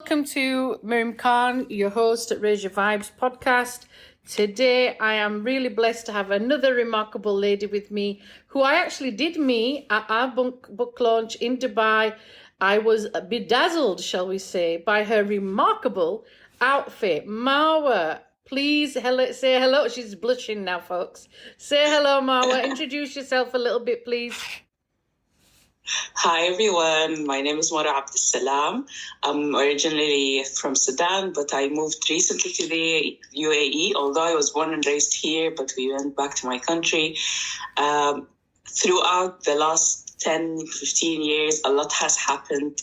welcome to Miriam Khan, your host at Raise Your Vibes podcast. Today, I am really blessed to have another remarkable lady with me who I actually did meet at our book launch in Dubai. I was bedazzled, shall we say, by her remarkable outfit. Marwa, please say hello. She's blushing now, folks. Say hello, Marwa. Introduce yourself a little bit, please. Hi, everyone. My name is Marwa Abdelsalam. I'm originally from Sudan, but I moved recently to the UAE, although I was born and raised here, but we went back to my country. Throughout the last 10, 15 years, a lot has happened.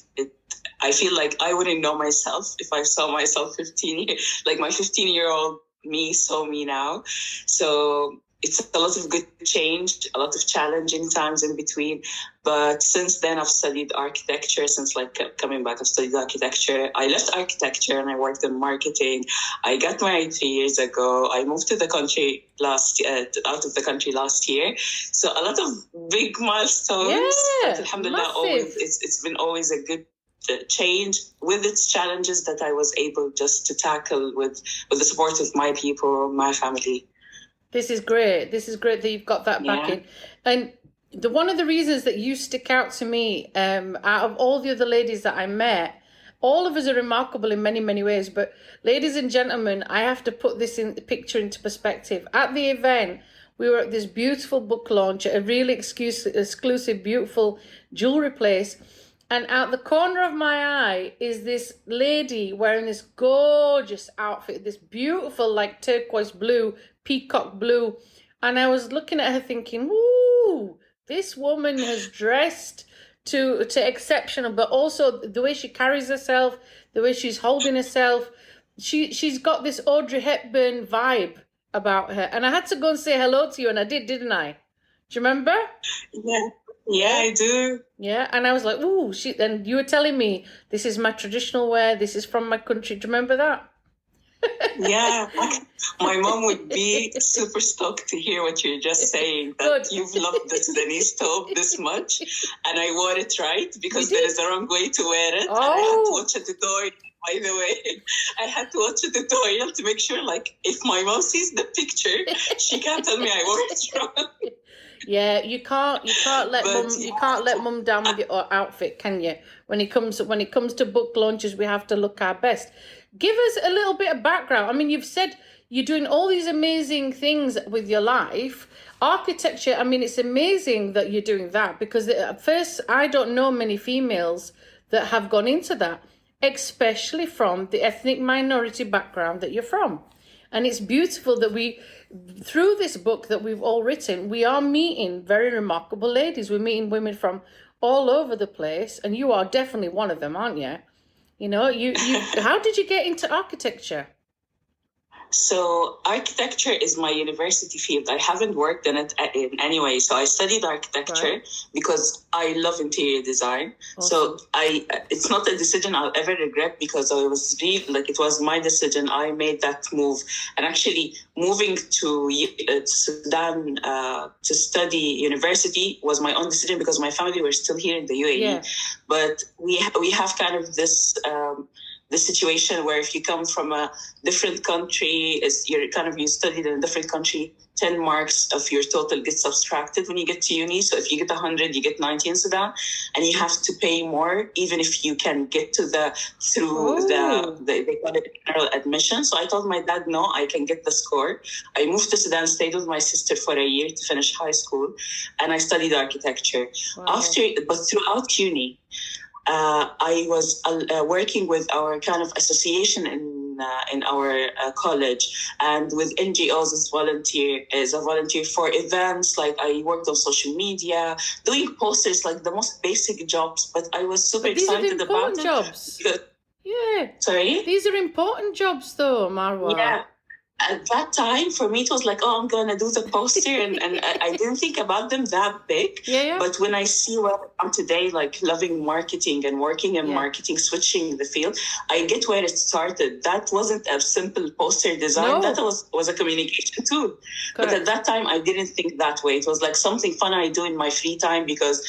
I feel like I wouldn't know myself if I saw myself 15 years, like my 15-year-old me saw me now. So it's a lot of good change, a lot of challenging times in between. But since then, I've studied architecture. Since coming back, I've studied architecture. I left architecture and I worked in marketing. I got married 3 years ago. I moved to the country out of the country last year. So a lot of big milestones. Yeah, but alhamdulillah, it's been always a good change with its challenges that I was able just to tackle with the support of my people, my family. This is great. This is great that you've got that back in. And one of the reasons that you stick out to me, out of all the other ladies that I met, all of us are remarkable in many, many ways. But ladies and gentlemen, I have to put this picture into perspective. At the event, we were at this beautiful book launch at a really exclusive, beautiful jewelry place. And out the corner of my eye is this lady wearing this gorgeous outfit, this beautiful, like turquoise blue, peacock blue. And I was looking at her thinking, ooh, this woman has dressed to exceptional, but also the way she carries herself, the way she's holding herself. She's got this Audrey Hepburn vibe about her. And I had to go and say hello to you, and I did, didn't I? Do you remember? Yeah, I do. Yeah, and I was like, ooh, and you were telling me, this is my traditional wear, this is from my country. Do you remember that? Yeah, my mom would be super stoked to hear what you're just saying, that you've loved the Sudanese top this much, and I wore it right, because there is a wrong way to wear it. Oh. And I had to watch a tutorial, by the way. I had to watch a tutorial to make sure, like, if my mom sees the picture, she can't tell me I wore it wrong. Yeah, you can't let mum down with your outfit, can you? When it comes to book launches, we have to look our best. Give us a little bit of background. I mean, you've said you're doing all these amazing things with your life. Architecture, I mean, it's amazing that you're doing that, because at first, I don't know many females that have gone into that, especially from the ethnic minority background that you're from. And it's beautiful that through this book that we've all written, we are meeting very remarkable ladies. We're meeting women from all over the place, and you are definitely one of them, aren't you? You know, how did you get into architecture? So architecture is my university field. I haven't worked in it in any way. So I studied architecture because I love interior design. Awesome. So it's not a decision I'll ever regret, because it was my decision. I made that move. And actually moving to Sudan to study university was my own decision, because my family were still here in the UAE. Yeah. But we have kind of this the situation where if you come from a different country, you studied in a different country, 10 marks of your total gets subtracted when you get to uni. So if you get 100, you get 90 in Sudan, and you have to pay more, even if you can get to they call it general admission. So I told my dad, no, I can get the score. I moved to Sudan, stayed with my sister for a year to finish high school, and I studied architecture. Wow. But throughout uni, I was working with our kind of association in our college, and with NGOs as a volunteer for events. Like, I worked on social media, doing posters, like the most basic jobs. But I was super excited about jobs. Yeah. Sorry? These are important jobs, though, Marwa. Yeah. At that time, for me, it was like, oh, I'm going to do the poster. and I didn't think about them that big. Yeah. But when I see where I'm today, like loving marketing and working in marketing, switching the field, I get where it started. That wasn't a simple poster design. No. That was a communication tool. Correct. But at that time, I didn't think that way. It was like something fun I do in my free time, because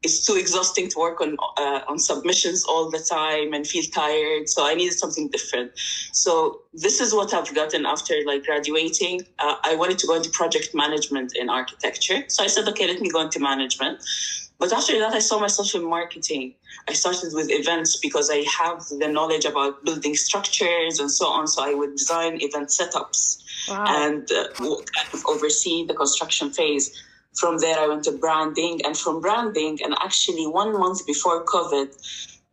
it's too exhausting to work on submissions all the time and feel tired. So I needed something different. So this is what I've gotten after like graduating. I wanted to go into project management in architecture. So I said, okay, let me go into management. But after that, I saw myself in marketing. I started with events because I have the knowledge about building structures and so on. So I would design event setups and oversee the construction phase. From there, I went to branding. And from branding, and actually 1 month before COVID,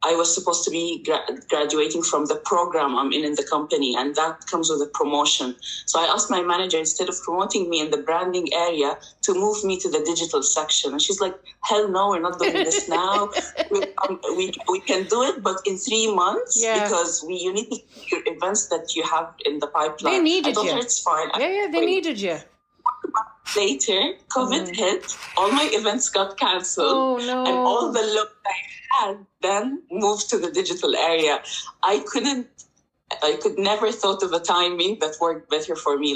I was supposed to be graduating from the program I'm in the company, and that comes with a promotion. So I asked my manager, instead of promoting me in the branding area, to move me to the digital section. And she's like, hell no, we're not doing this now. We can do it, but in 3 months, because you need to keep your events that you have in the pipeline. They needed I told you. her it's fine. They needed you. Later, COVID hit, all my events got cancelled, and all the look I had then moved to the digital area. I could never thought of a timing that worked better for me.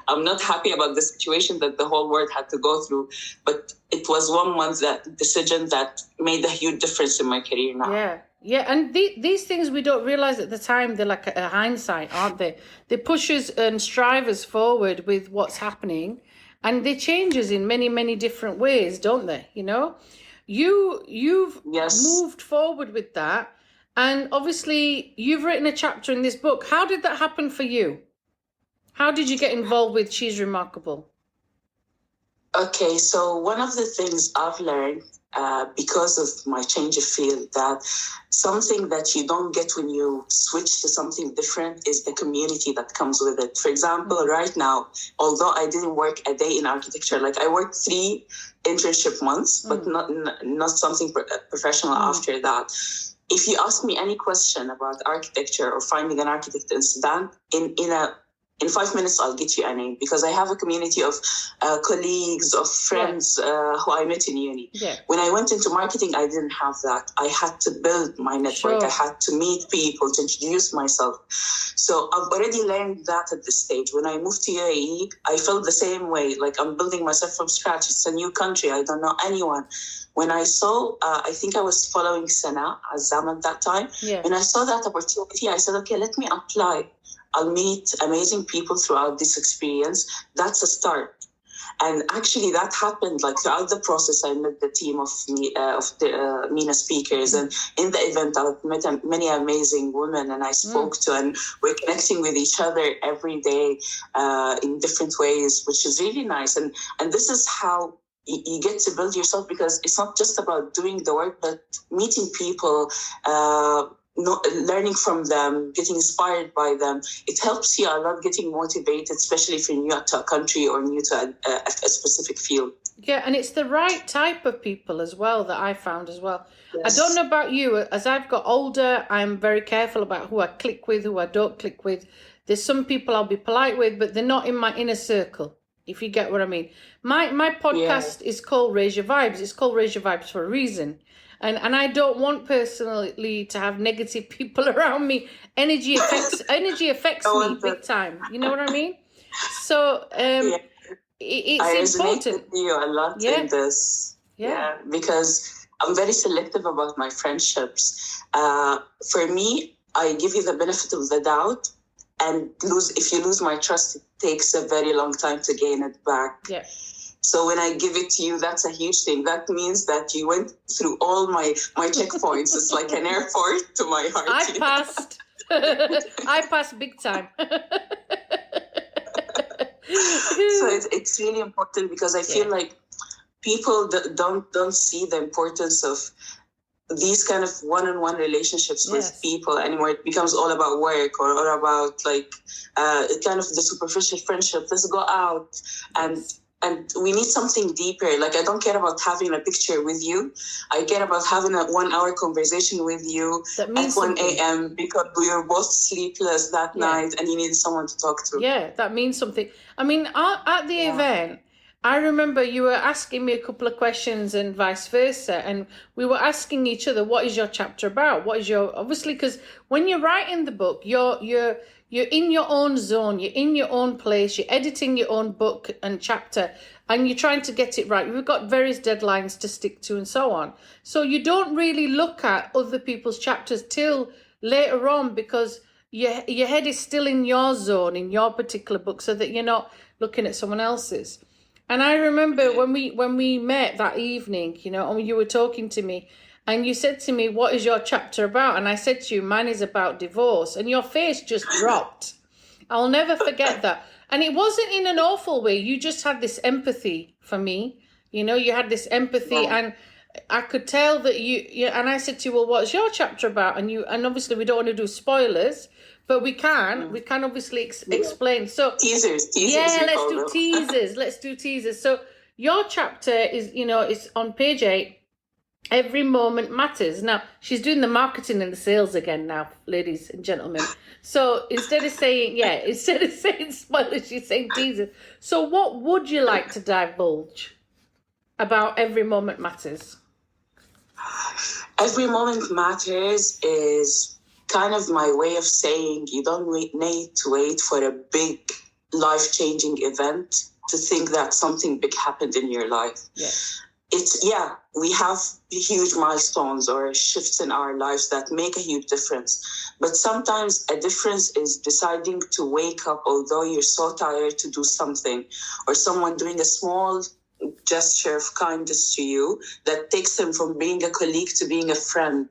I'm not happy about the situation that the whole world had to go through, but it was 1 month that decision that made a huge difference in my career now. Yeah, and these things we don't realize at the time. They're like a hindsight, aren't they? They push us and strive us forward with what's happening. And they change us in many, many different ways, don't they? You know, you've moved forward with that. And obviously you've written a chapter in this book. How did that happen for you? How did you get involved with She's Remarkable? Okay, so one of the things I've learned because of my change of field, that something that you don't get when you switch to something different is the community that comes with it. For example, right now, although I didn't work a day in architecture, like I worked 3 internship months, but not something professional after that. If you ask me any question about architecture or finding an architect in Sudan, in 5 minutes, I'll get you a name, because I have a community of colleagues, of friends who I met in uni. Yeah. When I went into marketing, I didn't have that. I had to build my network. I had to meet people, to introduce myself. So I've already learned that at this stage. When I moved to UAE, I felt the same way. Like I'm building myself from scratch. It's a new country. I don't know anyone. When I saw, I think I was following Sana Azam at that time. Yeah. When I saw that opportunity, I said, okay, let me apply. I'll meet amazing people throughout this experience. That's a start. And actually that happened, like throughout the process. I met the team of the MENA speakers, and in the event I've met many amazing women, and I spoke to, and we're connecting with each other every day in different ways, which is really nice. And this is how you get to build yourself, because it's not just about doing the work, but meeting people, learning from them, getting inspired by them. It helps you a lot, getting motivated, especially if you're new to a country or new to a specific field. Yeah, and it's the right type of people as well that I found as well. Yes. I don't know about you. As I've got older, I'm very careful about who I click with, who I don't click with. There's some people I'll be polite with, but they're not in my inner circle, if you get what I mean. My podcast is called Raise Your Vibes. It's called Raise Your Vibes for a reason. And I don't want personally to have negative people around me. Energy affects me big time. You know what I mean? So it's important. With you a lot in this. Yeah, because I'm very selective about my friendships. For me, I give you the benefit of the doubt, and if you lose my trust, it takes a very long time to gain it back. Yeah. So when I give it to you, that's a huge thing. That means that you went through all my checkpoints. It's like an airport to my heart. I passed. I passed big time. So it's really important, because I feel like people don't see the importance of these kind of one-on-one relationships with people anymore. It becomes all about work or about like kind of the superficial friendship. Let's go out and we need something deeper. Like, I don't care about having a picture with you. I care about having a 1 hour conversation with you at 1 a.m. because we were both sleepless that night and you need someone to talk to. Yeah, that means something. I mean, at the event, I remember you were asking me a couple of questions and vice versa, and we were asking each other, what is your chapter about? What is your, obviously, because when you're writing the book, you're in your own zone, you're in your own place, you're editing your own book and chapter, and you're trying to get it right. We've got various deadlines to stick to and so on. So you don't really look at other people's chapters till later on, because your head is still in your zone, in your particular book, so that you're not looking at someone else's. And I remember when we met that evening, you know, and you were talking to me, and you said to me, what is your chapter about? And I said to you, mine is about divorce. And your face just dropped. I'll never forget that. And it wasn't in an awful way. You just had this empathy for me. You know, you had this empathy, and I could tell that you, and I said to you, well, what's your chapter about? And obviously we don't want to do spoilers, but we can obviously explain. So teasers. Yeah, let's do teasers. So your chapter is, you know, it's on page 8. Every moment matters. Now she's doing the marketing and the sales again now, ladies and gentlemen. So instead of saying spoilers, she's saying teasers. So what would you like to divulge about Every Moment Matters? Every moment matters is kind of my way of saying you don't need to wait for a big life-changing event to think that something big happened in your life. Yeah. We have huge milestones or shifts in our lives that make a huge difference. But sometimes a difference is deciding to wake up, although you're so tired, to do something, or someone doing a small gesture of kindness to you that takes them from being a colleague to being a friend.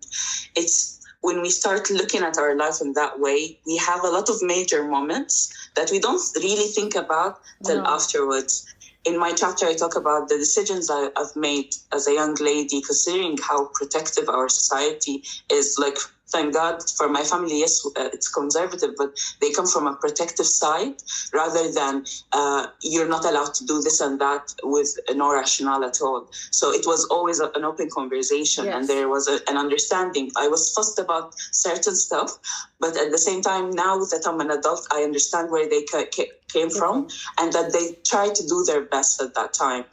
It's when we start looking at our life in that way, we have a lot of major moments that we don't really think about till afterwards. In my chapter, I talk about the decisions I've made as a young lady, considering how protective our society is. Like, thank God for my family, yes, it's conservative, but they come from a protective side rather than you're not allowed to do this and that with no rationale at all. So it was always an open conversation, and there was an understanding. I was fussed about certain stuff, but at the same time, now that I'm an adult, I understand where they came from, and that they tried to do their best at that time.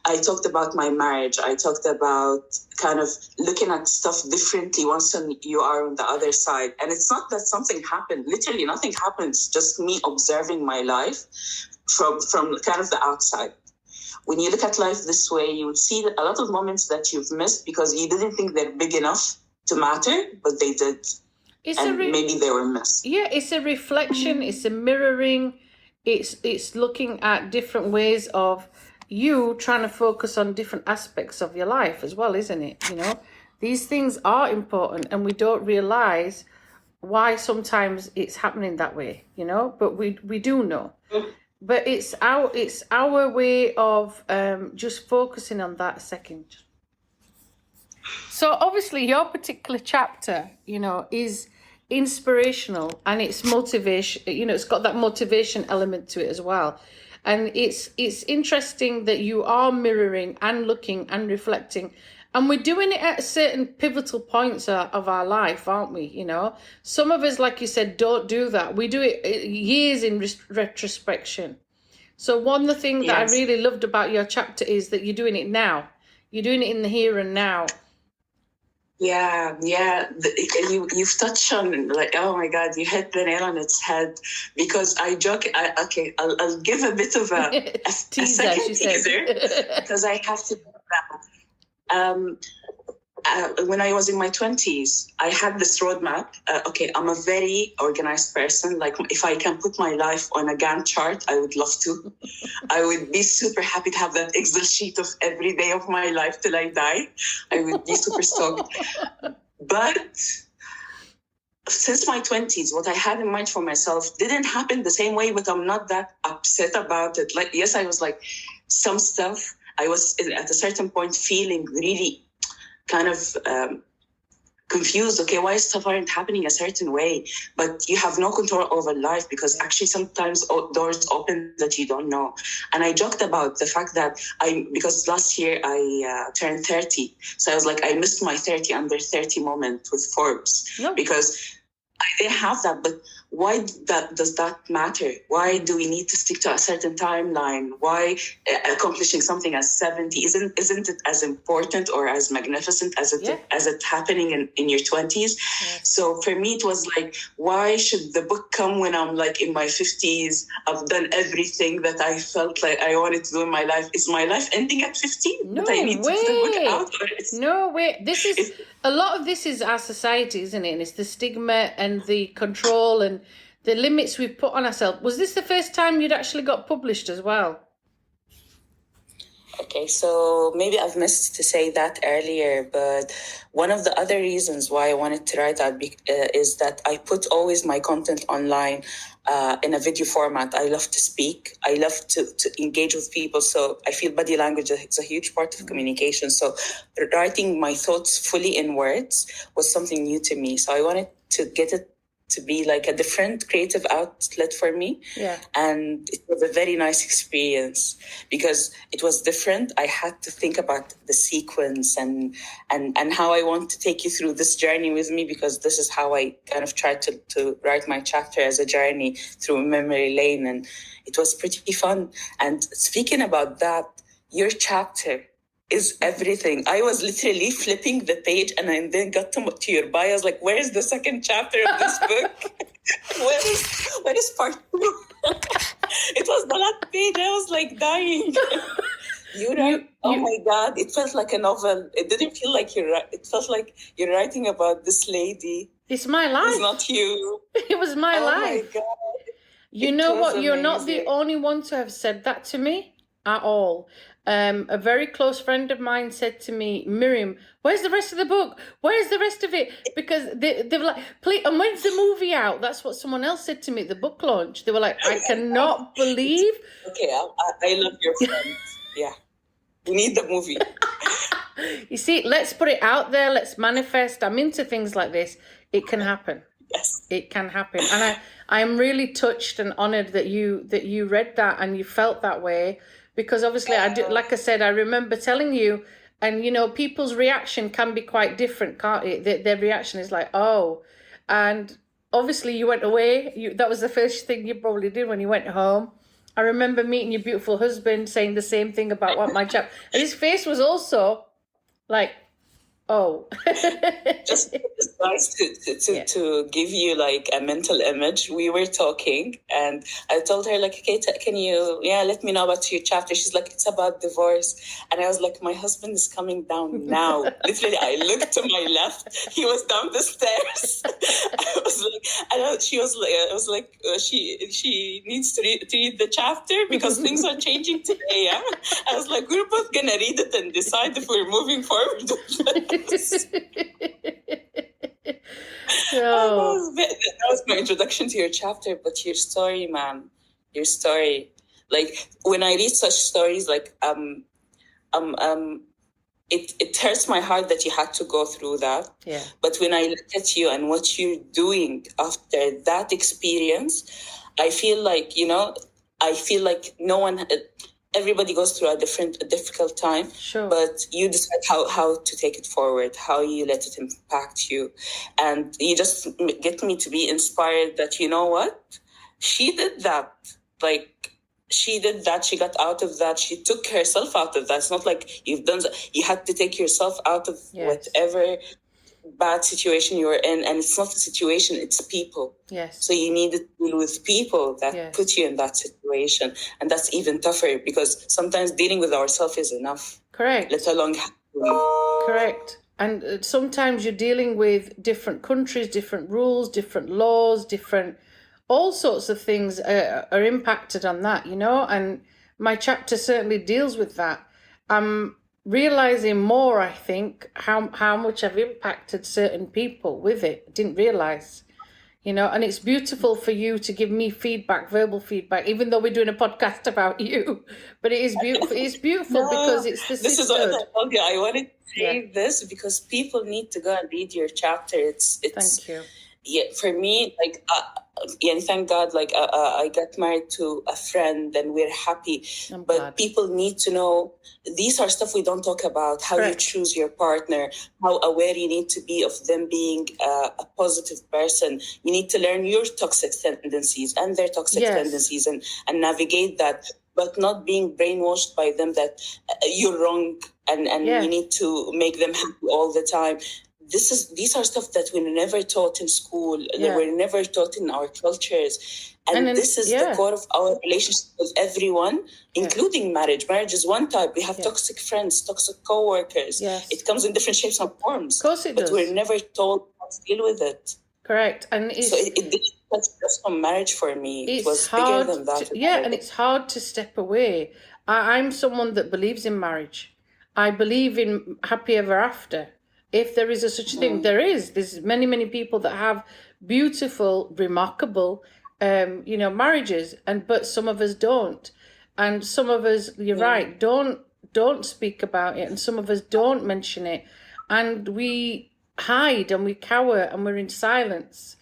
I talked about my marriage. I talked about kind of looking at stuff differently once you are on the other side. And it's not that something happened. Literally, nothing happens. Just me observing my life from kind of the outside. When you look at life this way, you would see a lot of moments that you've missed because you didn't think they're big enough to matter, but they did. Maybe they were missed. Yeah, it's a reflection. It's a mirroring. It's looking at different ways of you trying to focus on different aspects of your life as well, isn't it? You know, these things are important, and we don't realize why sometimes it's happening that way, you know, but we do know. But it's our way of just focusing on that a second. So obviously your particular chapter, you know, is inspirational, and it's motivation, you know, it's got that motivation element to it as well. And it's interesting that you are mirroring and looking and reflecting, and we're doing it at certain pivotal points of our life, aren't we? You know, some of us, like you said, don't do that. We do it years in retrospection. So one of the things that I really loved about your chapter is that you're doing it now. You're doing it in the here and now. Yeah. You've touched on, like, oh my God, you hit the nail on its head, because I joke. I'll give a bit of a second teaser because I have to do that. When I was in my 20s, I had this roadmap. I'm a very organized person. Like, if I can put my life on a Gantt chart, I would love to. I would be super happy to have that Excel sheet of every day of my life till I die. I would be super stoked. But since my 20s, what I had in mind for myself didn't happen the same way, but I'm not that upset about it. Like, yes, I was like, some stuff, I was at a certain point feeling really kind of confused. Okay, why stuff aren't happening a certain way? But you have no control over life, because actually sometimes doors open that you don't know. And I joked about the fact that because last year I turned 30. So I was like, I missed my 30 under 30 moment with Forbes. No. Because they have that, but why does that matter? Why do we need to stick to a certain timeline? Why accomplishing something as 70 isn't it as important or as magnificent as it happening in your 20s? So for me, it was like, why should the book come when I'm like in my 50s? I've done everything that I felt like I wanted to do in my life. Is my life ending at 50? No that I need way. to put the book out? No way. This is a lot of this is our society, isn't it? And it's the stigma and the control and the limits we've put on ourselves. Was this the first time you'd actually got published as well? Okay, so maybe I've missed to say that earlier, but one of the other reasons why I wanted to write that is that I put always my content online in a video format. I love to speak. I love to engage with people. So I feel body language is a huge part of communication. So writing my thoughts fully in words was something new to me. So I wanted to get it to be like a different creative outlet for me. Yeah. And it was a very nice experience because it was different. I had to think about the sequence and how I want to take you through this journey with me, because this is how I kind of tried to write my chapter as a journey through memory lane. And it was pretty fun. And speaking about that, your chapter is everything. I was literally flipping the page and I then got to your bio. I was like, where is the second chapter of this book? where is part 2? It was the last page. I was like dying. Oh my God, it felt like a novel. It didn't feel like it felt like you're writing about this lady. It's my life. It's not you. It was my life. Oh my God. You know what? You're not the only one to have said that to me at all. A very close friend of mine said to me, Miriam, where's the rest of the book? Where's the rest of it? Because they were like, please, and when's the movie out? That's what someone else said to me at the book launch. They were like, I cannot believe. Okay, I love your friends. Yeah. We need the movie. You see, let's put it out there. Let's manifest. I'm into things like this. It can happen. Yes. It can happen. And I'm really touched and honored that you read that and you felt that way. Because obviously, like I said, I remember telling you, and you know, people's reaction can be quite different, can't it? Their reaction is like, oh, and obviously you went away. That was the first thing you probably did when you went home. I remember meeting your beautiful husband saying the same thing about what my chapter, and his face was also like, oh. just nice to give you like a mental image. We were talking and I told her like, okay, can you let me know about your chapter? She's like, it's about divorce. And I was like, my husband is coming down now. Literally, I looked to my left, he was down the stairs. She needs to read the chapter because things are changing today. Yeah, I was like, we're both gonna read it and decide if we're moving forward. That was my introduction to your chapter, but your story, man, your story. Like when I read such stories, like it hurts my heart that you had to go through that. Yeah. But when I look at you and what you're doing after that experience, I feel like no one. Everybody goes through a difficult time, sure. But you decide how to take it forward, how you let it impact you. And you just get me to be inspired that, you know what? She did that. Like, she did that. She got out of that. She took herself out of that. It's not like you had to take yourself out of whatever bad situation you were in. And it's not a situation, it's people. Yes. So you need to deal with people that put you in that situation. And that's even tougher because sometimes dealing with ourselves is enough. Correct. Let alone correct. And sometimes you're dealing with different countries, different rules, different laws, all sorts of things are impacted on that, you know, and my chapter certainly deals with that. I'm realizing more, I think, how much I've impacted certain people with it. Didn't realize, you know, and it's beautiful for you to give me feedback, verbal feedback, even though we're doing a podcast about you, but it is beautiful. It's beautiful because it's the This is what I told you. I wanted to say this because people need to go and read your chapter. It's Thank you. Yeah, for me, like yeah, thank God, like I got married to a friend and we're happy. But glad. people need to know, these are stuff we don't talk about, how Correct. you choose your partner, how aware you need to be of them being a positive person. You need to learn your toxic tendencies and their toxic tendencies and navigate that, but not being brainwashed by them that you're wrong and you need to make them happy all the time. These are stuff that we were never taught in school, that were never taught in our cultures. And this is the core of our relationship with everyone, including marriage. Marriage is one type. We have toxic friends, toxic co-workers. It comes in different shapes and forms. Of course it does. But we're never told how to deal with it. Correct. And so it didn't just from marriage for me. It was hard bigger than that. And it's hard to step away. I'm someone that believes in marriage. I believe in happy ever after. If there is a such thing, there's many people that have beautiful, remarkable, marriages, but some of us don't, and some of us, you're right, don't speak about it, and some of us don't mention it, and we hide and we cower and we're in silence.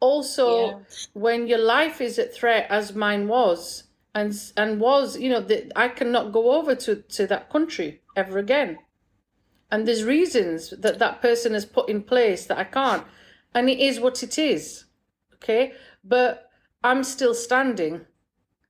Also, when your life is at threat, as mine was, and was, I cannot go over to that country ever again. And there's reasons that person has put in place that I can't. And it is what it is. Okay? But I'm still standing,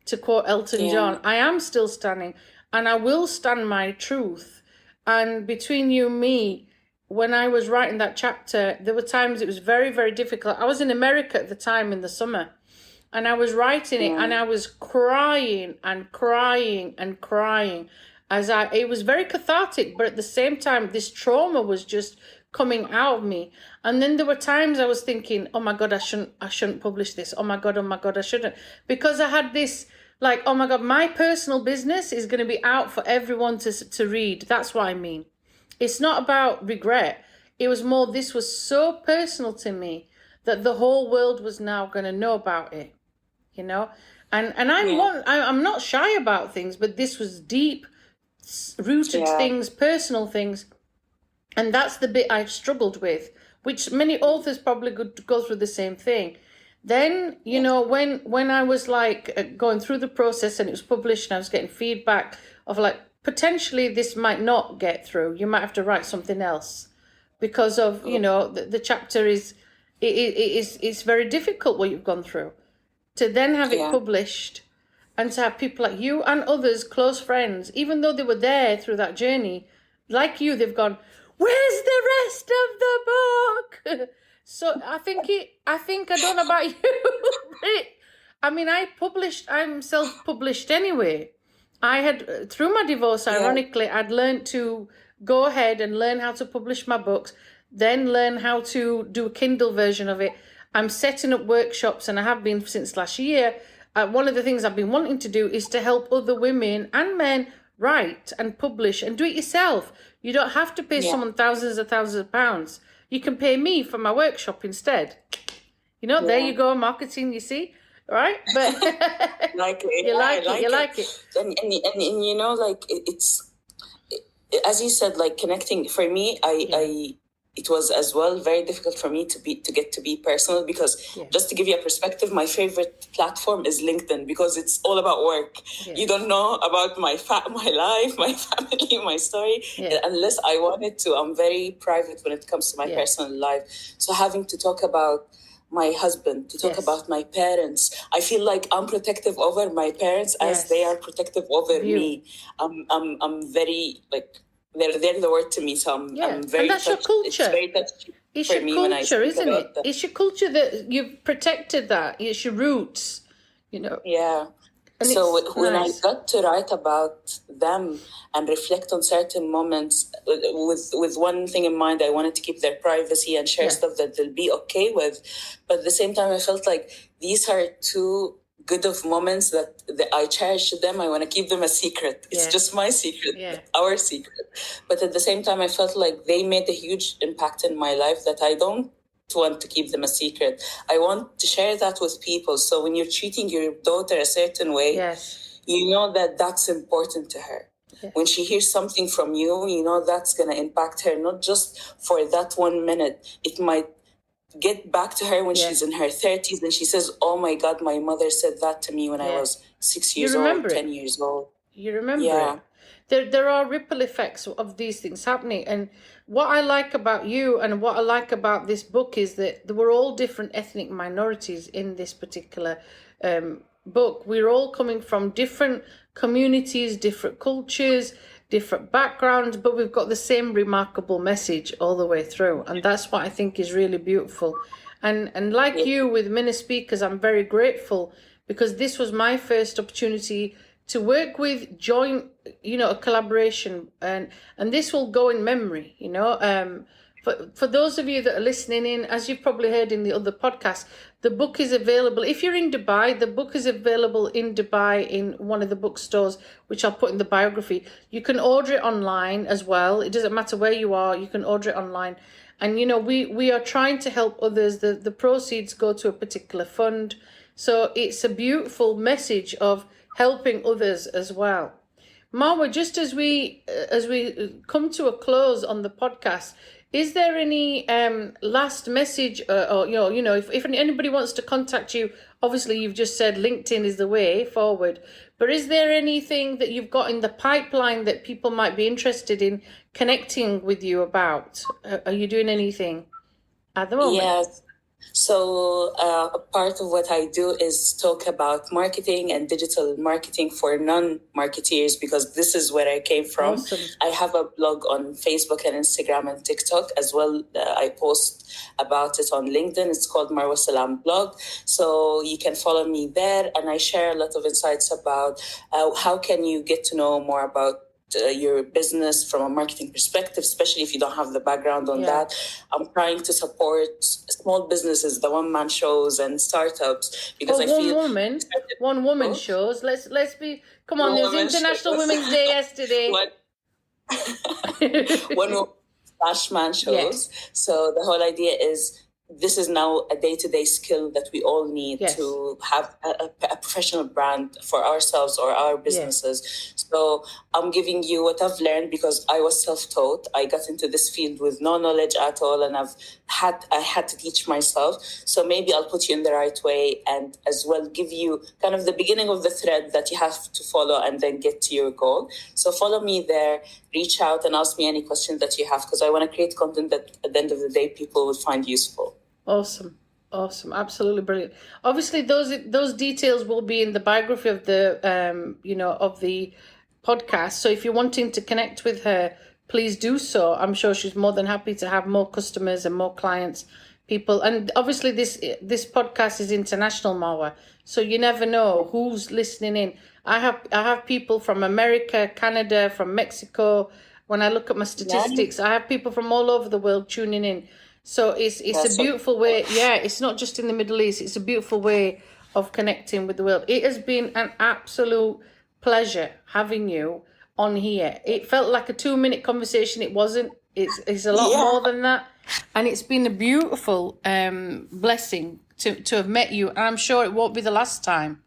to quote Elton John. I am still standing. And I will stand my truth. And between you and me, when I was writing that chapter, there were times it was very, very difficult. I was in America at the time in the summer. And I was writing it and I was crying and crying and crying. It was very cathartic, but at the same time, this trauma was just coming out of me. And then there were times I was thinking, oh my God, I shouldn't publish this. Oh my God, I shouldn't. Because I had this, like, oh my God, my personal business is going to be out for everyone to read. That's what I mean. It's not about regret. It was more, this was so personal to me that the whole world was now going to know about it, And I'm not shy about things, but this was deep rooted things, personal things, and that's the bit I've struggled with, which many authors probably could go through the same thing. Then when I was like going through the process and it was published and I was getting feedback of like, potentially this might not get through, you might have to write something else because of the chapter it's very difficult what you've gone through. To then have it published and to have people like you and others, close friends, even though they were there through that journey, like you, they've gone, where's the rest of the book? So I think I don't know about you, but I'm self-published anyway. I had, through my divorce, ironically, I'd learned to go ahead and learn how to publish my books, then learn how to do a Kindle version of it. I'm setting up workshops, and I have been since last year. One of the things I've been wanting to do is to help other women and men write and publish and do it yourself. You don't have to pay someone thousands of pounds. You can pay me for my workshop instead. There you go, marketing, you see, right? But you like it. And it's, as you said, like connecting. For me, it was as well very difficult for me to get to be personal because just to give you a perspective, my favorite platform is LinkedIn because it's all about work. You don't know about my life, my family, my story, unless I wanted to. I'm very private when it comes to my personal life. So having to talk about my husband, to talk about my parents, I feel like I'm protective over my parents as they are protective over me. I'm very like, they're the word to me, so I'm very. And that's your culture. It's very touchy for me when I speak isn't it? That. It's your culture that you've protected. That it's your roots, Yeah. And so when I got to write about them and reflect on certain moments, with one thing in mind, I wanted to keep their privacy and share stuff that they'll be okay with, but at the same time, I felt like these are two good of moments that I cherish them. I want to keep them a secret. It's just my secret, our secret. But at the same time, I felt like they made a huge impact in my life that I don't want to keep them a secret. I want to share that with people. So when you're treating your daughter a certain way, you know that that's important to her. When she hears something from you, you know that's going to impact her, not just for that 1 minute. It might get back to her when she's in her 30s and she says, oh my God, my mother said that to me when I was 6 years old, 10 years old. You remember it. There are ripple effects of these things happening. And what I like about you and what I like about this book is that there were all different ethnic minorities in this particular book. We're all coming from different communities, different cultures, different backgrounds, but we've got the same remarkable message all the way through. And that's what I think is really beautiful. And like you with Minna Speakers, I'm very grateful because this was my first opportunity to work with joint, a collaboration, and this will go in memory, For those of you that are listening in, as you've probably heard in the other podcasts, the book is available. If you're in Dubai, the book is available in Dubai in one of the bookstores, which I'll put in the biography. You can order it online as well. It doesn't matter where you are. You can order it online. And, we are trying to help others. The proceeds go to a particular fund. So it's a beautiful message of helping others as well. Marwa, just as we come to a close on the podcast, is there any last message, or if anybody wants to contact you? Obviously, you've just said LinkedIn is the way forward, but is there anything that you've got in the pipeline that people might be interested in connecting with you about? Are you doing anything at the moment? Yes. So a part of what I do is talk about marketing and digital marketing for non-marketeers, because this is where I came from. Awesome. I have a blog on Facebook and Instagram and TikTok as well. I post about it on LinkedIn. It's called Marwa Salam blog. So you can follow me there. And I share a lot of insights about how can you get to know more about your business from a marketing perspective, especially if you don't have the background on that. I'm trying to support small businesses, the one-man shows and startups, because I feel one woman shows. Let's be. Come on, there was International Women's Day yesterday. One /man shows. Yes. So the whole idea is, this is now a day-to-day skill that we all need to have a professional brand for ourselves or our businesses. Yes. So I'm giving you what I've learned, because I was self-taught. I got into this field with no knowledge at all, and I had to teach myself. So maybe I'll put you in the right way, and as well give you kind of the beginning of the thread that you have to follow and then get to your goal. So follow me there, reach out and ask me any questions that you have, because I want to create content that at the end of the day people will find useful. Awesome. Absolutely brilliant. Obviously, those details will be in the biography of the of the podcast. So if you're wanting to connect with her, please do so. I'm sure she's more than happy to have more customers and more clients, people. And obviously, this podcast is international, Marwa. So you never know who's listening in. I have people from America, Canada, from Mexico. When I look at my statistics, I have people from all over the world tuning in. So it's a beautiful way. Yeah, it's not just in the Middle East. It's a beautiful way of connecting with the world. It has been an absolute pleasure having you on here. It felt like a 2-minute conversation. It wasn't. It's a lot more than that. And it's been a beautiful blessing to have met you. And I'm sure it won't be the last time,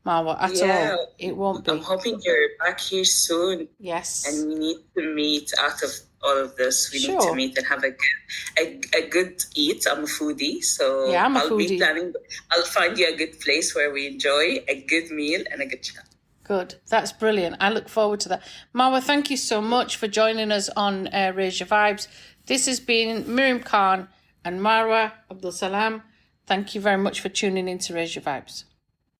Marwa, at all. It won't be. I'm hoping you're back here soon. Yes. And we need to meet out of all of this. We need to meet and have a good eat. I'm a foodie, so I'll be planning. I'll find you a good place where we enjoy a good meal and a good chat. Good. That's brilliant. I look forward to that. Marwa, thank you so much for joining us on Raise Your Vibes. This has been Miriam Khan and Marwa Abdelsalam. Thank you very much for tuning in to Raise Your Vibes.